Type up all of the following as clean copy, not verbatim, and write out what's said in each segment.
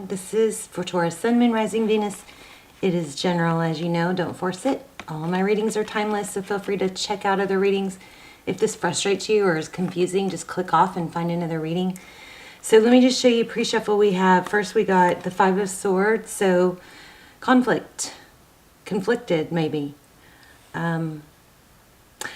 This is for Taurus, Sun, Moon, Rising, Venus. It is general, as you know. Don't force it. All my readings are timeless, so feel free to check out other readings. If this frustrates you or is confusing, just click off and find another reading. So let me just show you pre-shuffle we have. First we got the Five of Swords, so conflicted maybe.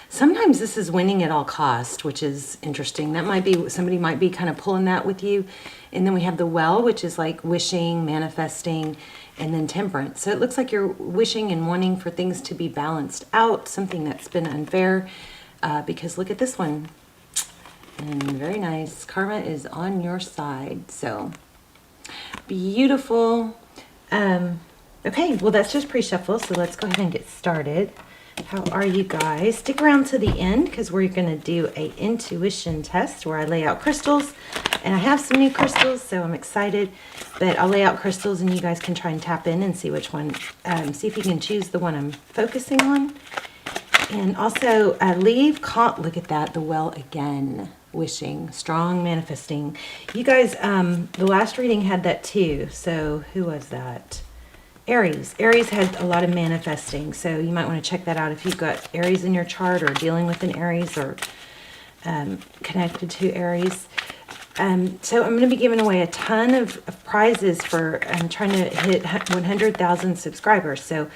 Sometimes this is winning at all cost, which is interesting. That might be, somebody might be kind of pulling that with you. And then we have the Well, which is like wishing, manifesting, and then Temperance. So it looks like you're wishing and wanting for things to be balanced out, something that's been unfair, because look at this one. And very nice. Karma is on your side. So beautiful. Okay, well, that's just pre-shuffle, so let's go ahead and get started. How are you guys? Stick around to the end because we're going to do a intuition test where I lay out crystals, and I have some new crystals, so I'm excited. But I'll lay out crystals and you guys can try and tap in and see which one, see if you can choose the one I'm focusing on. And also look at that, the Well again, wishing, strong manifesting. You guys, the last reading had that too. So who was that? Aries. Aries had a lot of manifesting, so you might want to check that out if you've got Aries in your chart or dealing with an Aries or connected to Aries. So I'm going to be giving away a ton of prizes for trying to hit 100,000 subscribers. So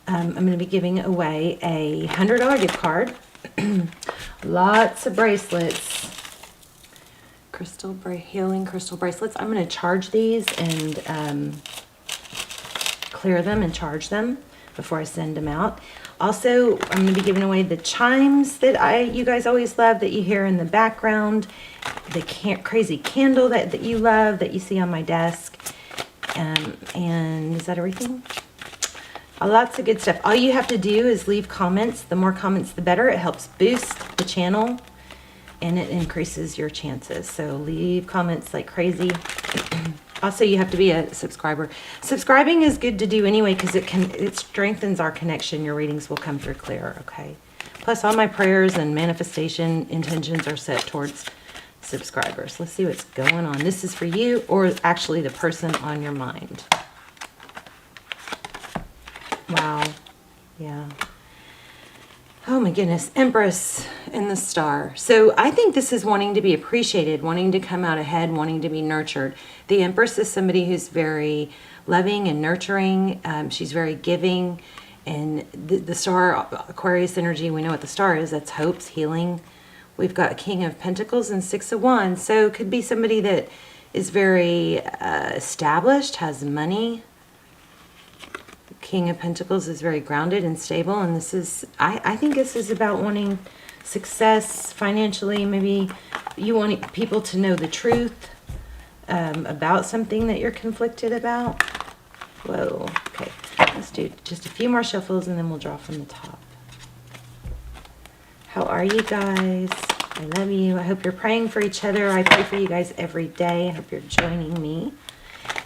I'm going to be giving away a $100 gift card, lots of bracelets, healing crystal bracelets. I'm going to charge these and clear them and charge them before I send them out. Also, I'm going to be giving away the chimes that you guys always love, that you hear in the background, the crazy candle that you love, that you see on my desk. And is that everything? Lots of good stuff. All you have to do is leave comments. The more comments, the better. It helps boost the channel and it increases your chances. So leave comments like crazy. Also, you have to be a subscriber. Subscribing is good to do anyway because it strengthens our connection. Your readings will come through clear, okay? Plus, all my prayers and manifestation intentions are set towards subscribers. Let's see what's going on. This is for you or actually the person on your mind. Wow. Yeah. Oh my goodness, Empress in the Star. So I think this is wanting to be appreciated, wanting to come out ahead, wanting to be nurtured. The Empress is somebody who's very loving and nurturing. She's very giving. And the Star, Aquarius energy, we know what the Star is. That's hopes, healing. We've got King of Pentacles and Six of Wands. So it could be somebody that is very established, has money. King of Pentacles is very grounded and stable, and this is, I think this is about wanting success financially. Maybe you want people to know the truth about something that you're conflicted about. Whoa, okay. Let's do just a few more shuffles and then we'll draw from the top. How are you guys? I love you. I hope you're praying for each other. I pray for you guys every day. I hope you're joining me.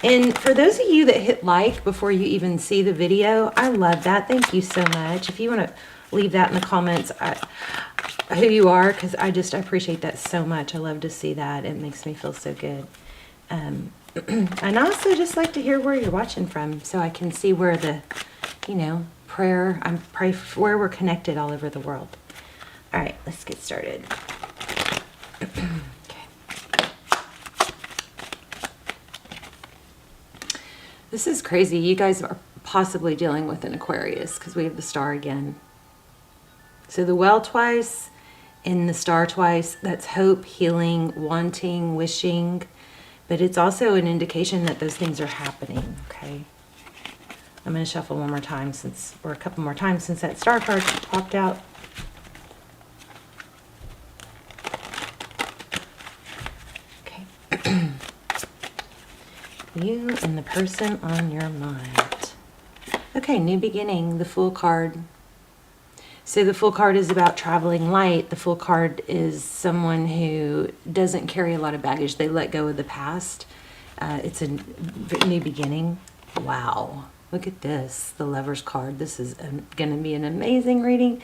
And for those of you that hit like before you even see the video, I love that. Thank you so much. If you want to leave that in the comments, who you are, because I appreciate that so much. I love to see that. It makes me feel so good. And I also just like to hear where you're watching from so I can see where the, pray for where we're connected all over the world. All right, let's get started. This is crazy. You guys are possibly dealing with an Aquarius because we have the Star again. So the Well twice and the Star twice, that's hope, healing, wanting, wishing. But it's also an indication that those things are happening, okay? I'm going to shuffle one more time or a couple more times since that Star card popped out. You and the person on your mind. Okay, new beginning, the Fool card. So the Fool card is about traveling light. The Fool card is someone who doesn't carry a lot of baggage. They let go of the past. It's a new beginning. Wow, look at this, the Lover's card. This is going to be an amazing reading.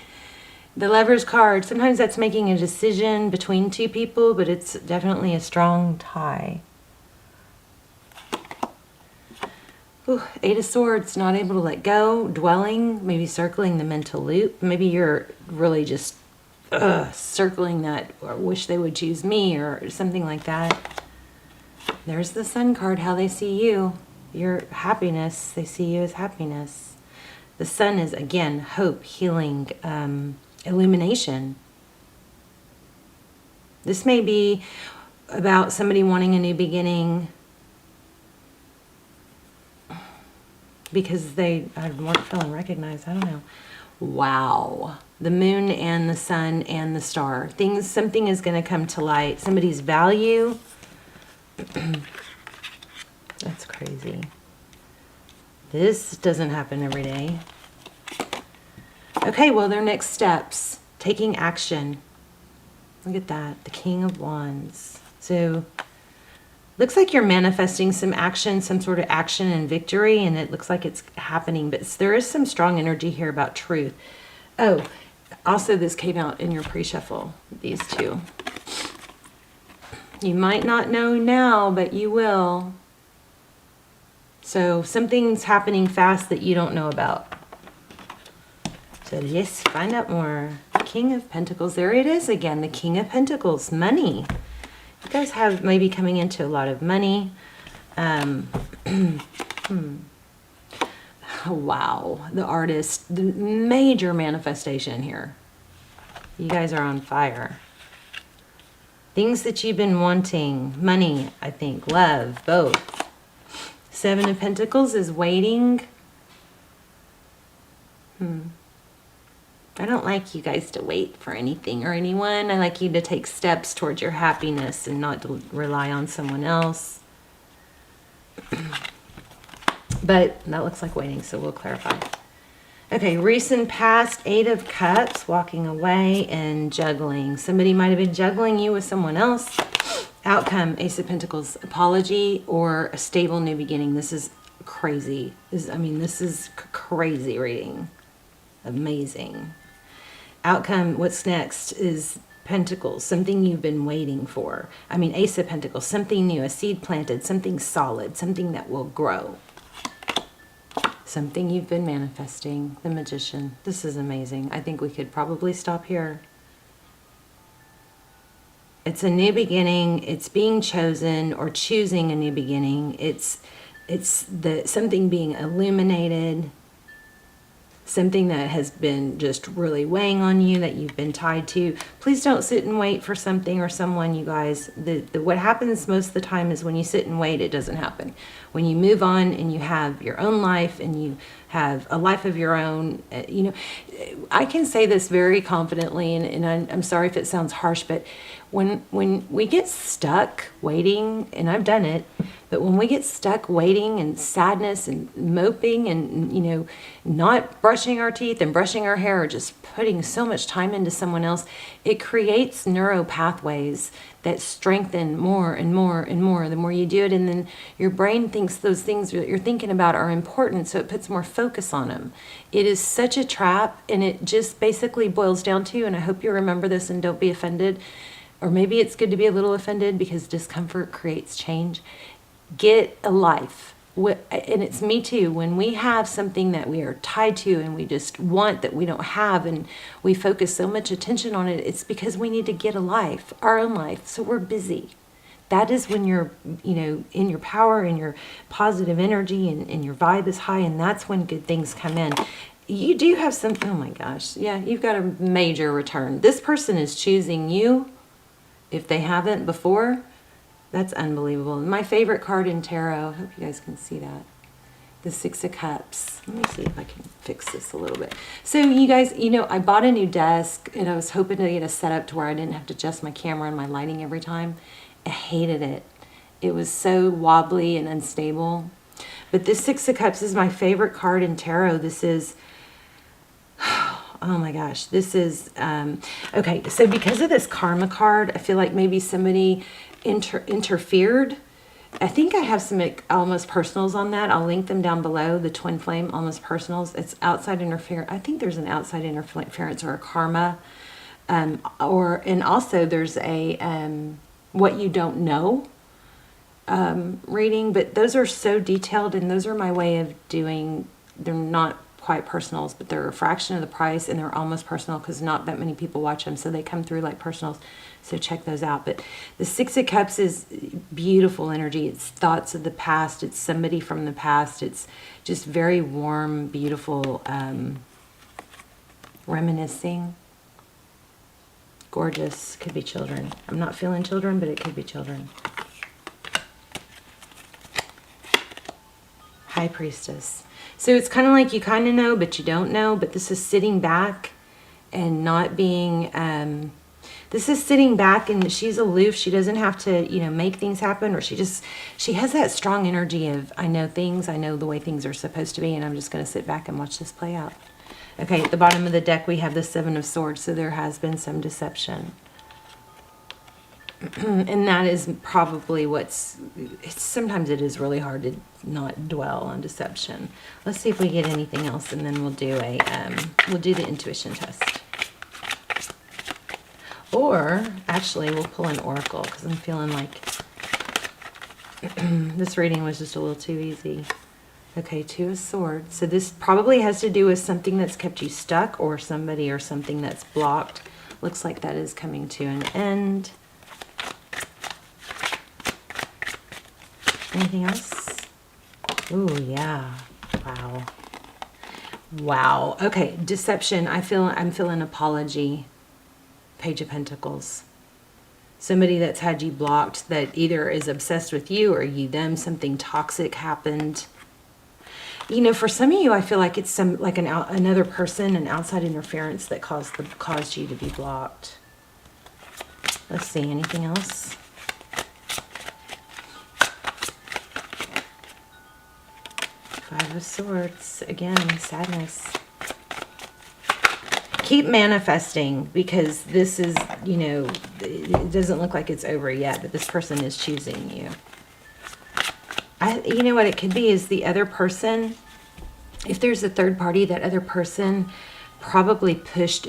The Lover's card, sometimes that's making a decision between two people, but it's definitely a strong tie. Ooh, Eight of Swords, not able to let go, dwelling, maybe circling the mental loop. Maybe you're really just circling that, or wish they would choose me, or something like that. There's the Sun card, how they see you. Your happiness, they see you as happiness. The Sun is, again, hope, healing, illumination. This may be about somebody wanting a new beginning because they weren't feeling recognized. I don't know. Wow. The Moon and the Sun and the Star. Something is going to come to light. Somebody's value. That's crazy. This doesn't happen every day. Okay, well, their next steps. Taking action. Look at that. The King of Wands. So, looks like you're manifesting some action, some sort of action and victory, and it looks like it's happening, but there is some strong energy here about truth. Oh, also this came out in your pre-shuffle, these two. You might not know now, but you will. So something's happening fast that you don't know about. So yes, find out more. King of Pentacles, there it is again, the King of Pentacles, money. You guys have maybe coming into a lot of money. Wow, the Artist, the major manifestation here. You guys are on fire. Things that you've been wanting, money, I think, love, both. Seven of Pentacles is waiting. I don't like you guys to wait for anything or anyone. I like you to take steps towards your happiness and not to rely on someone else. But that looks like waiting, so we'll clarify. Okay, recent past, Eight of Cups, walking away and juggling. Somebody might have been juggling you with someone else. Outcome, Ace of Pentacles, apology or a stable new beginning. This is crazy. This is crazy reading. Amazing. Outcome, what's next is Pentacles, something you've been waiting for. Ace of Pentacles, something new, a seed planted, something solid, something that will grow. Something you've been manifesting. The Magician. This is amazing. I think we could probably stop here. It's a new beginning. It's being chosen or choosing a new beginning. It's something being illuminated. Something that has been just really weighing on you, that you've been tied to. Please don't sit and wait for something or someone, you guys. What happens most of the time is when you sit and wait, it doesn't happen. When you move on and you have your own life and you have a life of your own, I can say this very confidently, and I'm sorry if it sounds harsh, but when we get stuck waiting, and I've done it, but when we get stuck waiting and sadness and moping and, not brushing our teeth and brushing our hair or just putting so much time into someone else, it creates neural pathways that strengthen more and more and more the more you do it. And then your brain thinks those things that you're thinking about are important, so it puts more focus on them. It is such a trap, and it just basically boils down to, and I hope you remember this and don't be offended, or maybe it's good to be a little offended because discomfort creates change. Get a life. And it's me too. When we have something that we are tied to and we just want that we don't have, and we focus so much attention on it, it's because we need to get a life, our own life. So we're busy. That is when you're, in your power and your positive energy and your vibe is high, and that's when good things come in. You do have some, oh my gosh, yeah, you've got a major return. This person is choosing you if they haven't before. That's unbelievable. My favorite card in tarot, I hope you guys can see that. The Six of Cups. Let me see if I can fix this a little bit. So you guys, I bought a new desk, and I was hoping to get a setup to where I didn't have to adjust my camera and my lighting every time. I hated it. It was so wobbly and unstable. But this Six of Cups is my favorite card in tarot. This is, oh my gosh, this is, okay, so because of this karma card, I feel like maybe somebody interfered. I think I have some almost personals on that. I'll link them down below. The twin flame almost personals. It's outside interference. I think there's an outside interference or a karma, and also there's a what you don't know. reading, but those are so detailed, and those are my way of doing, they're not quite personals, but they're a fraction of the price, and they're almost personal because not that many people watch them, so they come through like personals. So check those out. But the Six of Cups is beautiful energy. It's thoughts of the past. It's somebody from the past. It's just very warm, beautiful, reminiscing. Gorgeous. Could be children. I'm not feeling children, but it could be children. High Priestess. So it's kind of like you kind of know, but you don't know. But this is sitting back and not being... this is sitting back, and she's aloof. She doesn't have to, you know, make things happen, or she has that strong energy of, I know things, I know the way things are supposed to be, and I'm just going to sit back and watch this play out. Okay, at the bottom of the deck, we have the Seven of Swords, so there has been some deception. And that is probably sometimes it is really hard to not dwell on deception. Let's see if we get anything else, and then we'll do the intuition test. Or, actually, we'll pull an oracle, because I'm feeling like this reading was just a little too easy. Okay, Two of Swords. So this probably has to do with something that's kept you stuck, or somebody or something that's blocked. Looks like that is coming to an end. Anything else? Ooh, yeah. Wow. Wow. Okay, deception. I'm feeling apology. Page of Pentacles. Somebody that's had you blocked, that either is obsessed with you or you them. Something toxic happened. You know, for some of you, I feel like it's another person, an outside interference that caused you to be blocked. Let's see, anything else? Five of Swords. Again, sadness. Keep manifesting, because this is, you know, it doesn't look like it's over yet, but this person is choosing you. You know what it could be is the other person, if there's a third party, that other person probably pushed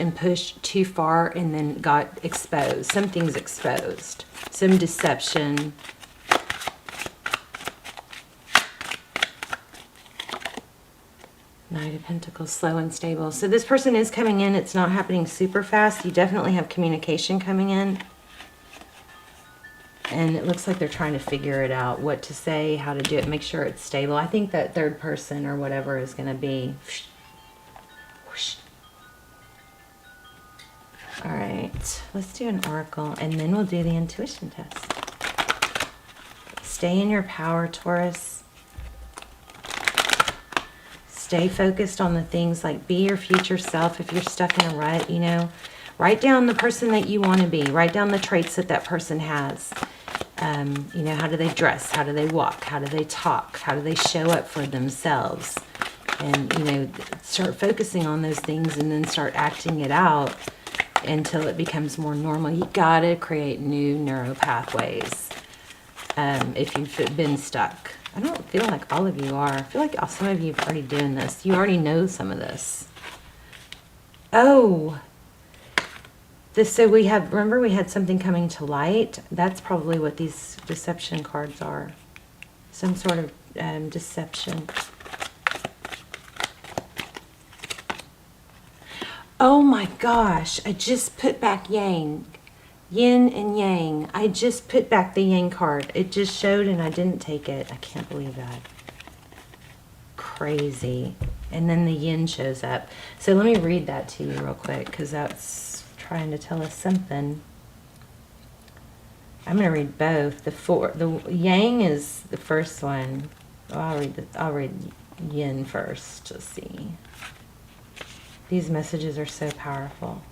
too far and then got exposed. Something's exposed. Some deception. Knight of Pentacles, slow and stable. So this person is coming in. It's not happening super fast. You definitely have communication coming in. And it looks like they're trying to figure it out, what to say, how to do it, make sure it's stable. I think that third person or whatever is going to be... whoosh. All right, let's do an oracle, and then we'll do the intuition test. Stay in your power, Taurus. Stay focused on the things like be your future self. If you're stuck in a rut, you know, write down the person that you want to be. Write down the traits that that person has. You know, how do they dress? How do they walk? How do they talk? How do they show up for themselves? And, you know, start focusing on those things and then start acting it out until it becomes more normal. You gotta create new neural pathways if you've been stuck. I don't feel like all of you are. I feel like some of you are already doing this. You already know some of this. Oh, so we have, remember we had something coming to light? That's probably what these deception cards are. Some sort of deception. Oh my gosh, I just put back Yang. Yin and Yang. I just put back the Yang card. It just showed and I didn't take it. I can't believe that. Crazy. And then the Yin shows up. So let me read that to you real quick, because that's trying to tell us something. I'm going to read both. The Yang is the first one. Oh, I'll read Yin first. Let's see. These messages are so powerful.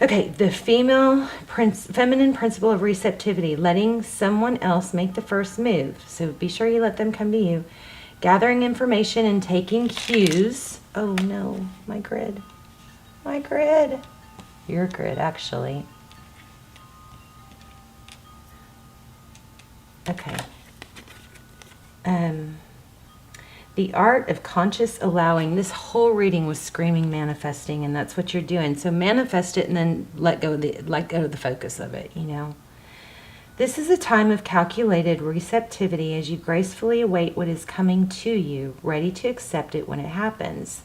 Okay, the feminine principle of receptivity, letting someone else make the first move. So be sure you let them come to you. Gathering information and taking cues. Oh no, my grid. My grid. Your grid, actually. Okay. The art of conscious allowing. This whole reading was screaming manifesting, and that's what you're doing. So manifest it and then let go of the focus of it, you know. This is a time of calculated receptivity as you gracefully await what is coming to you, ready to accept it when it happens.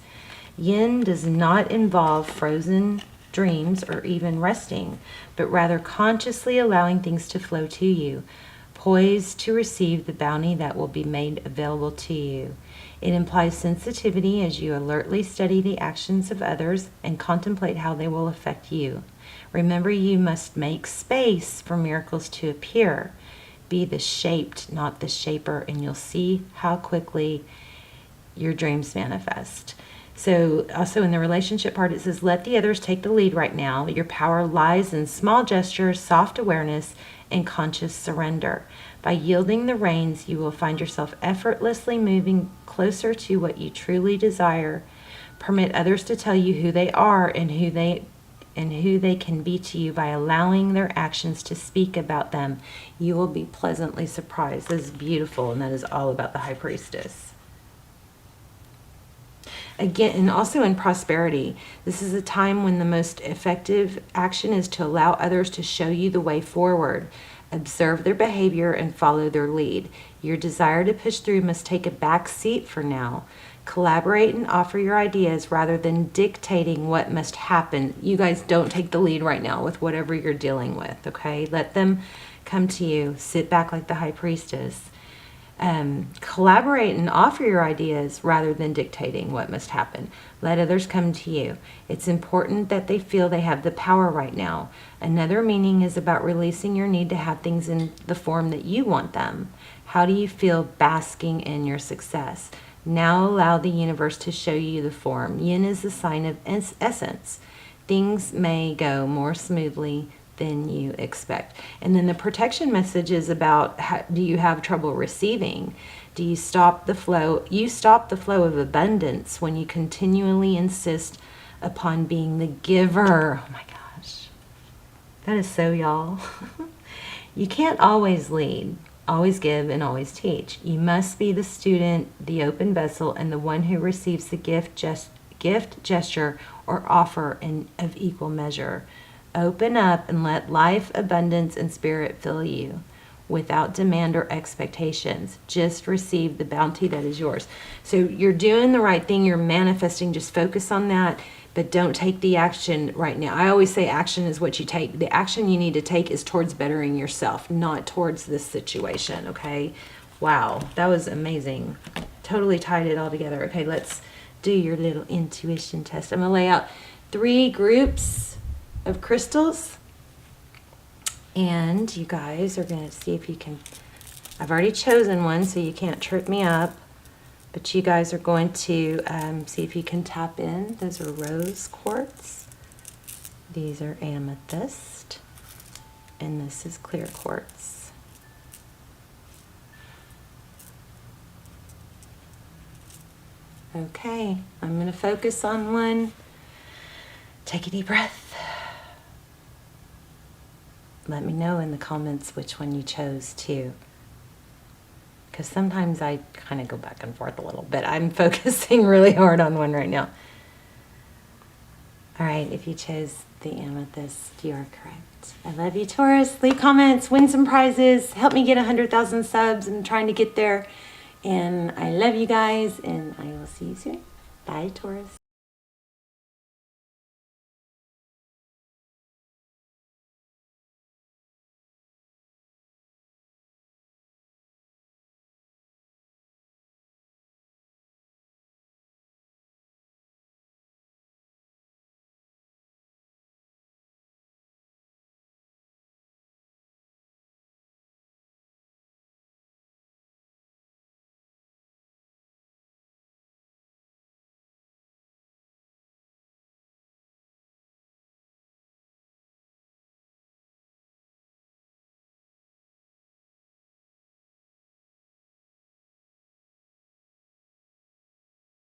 Yin does not involve frozen dreams or even resting, but rather consciously allowing things to flow to you, poised to receive the bounty that will be made available to you. It implies sensitivity as you alertly study the actions of others and contemplate how they will affect you. Remember, you must make space for miracles to appear. Be the shaped, not the shaper, and you'll see how quickly your dreams manifest. So also in the relationship part, it says, let the others take the lead right now. Your power lies in small gestures, soft awareness, and conscious surrender. By yielding the reins, you will find yourself effortlessly moving closer to what you truly desire. Permit others to tell you who they are and who they can be to you by allowing their actions to speak about them. You will be pleasantly surprised. This is beautiful, and that is all about the High Priestess. Again, and also in prosperity, this is a time when the most effective action is to allow others to show you the way forward. Observe their behavior and follow their lead. Your desire to push through must take a back seat for now. Collaborate and offer your ideas rather than dictating what must happen. You guys don't take the lead right now with whatever you're dealing with, okay? Let them come to you. Sit back like the High Priestess. Collaborate and offer your ideas rather than dictating what must happen. Let others come to you. It's important that they feel they have the power right now. Another meaning is about releasing your need to have things in the form that you want them. How do you feel basking in your success? Now allow the universe to show you the form. Yin is the sign of essence. Things may go more smoothly than you expect. And then the protection message is about, do you have trouble receiving? Do you stop the flow? You stop the flow of abundance when you continually insist upon being the giver. Oh my gosh. That is so y'all. You can't always lead, always give, and always teach. You must be the student, the open vessel, and the one who receives the gift, gesture, or offer of equal measure. Open up and let life, abundance, and spirit fill you without demand or expectations. Just receive the bounty that is yours. So you're doing the right thing. You're manifesting. Just focus on that, but don't take the action right now. I always say action is what you take. The action you need to take is towards bettering yourself, not towards this situation, okay? Wow, that was amazing. Totally tied it all together. Okay, let's do your little intuition test. I'm going to lay out 3 groups of crystals, and you guys are going to see if you can, I've already chosen one so you can't trip me up, but you guys are going to see if you can tap in. Those are rose quartz, these are amethyst, and this is clear quartz. Okay, I'm going to focus on one. Take a deep breath. Let me know in the comments which one you chose too. Because sometimes I kind of go back and forth a little bit. I'm focusing really hard on one right now. All right, if you chose the amethyst, you are correct. I love you, Taurus. Leave comments, win some prizes, help me get 100,000 subs. I'm trying to get there. And I love you guys, and I will see you soon. Bye, Taurus.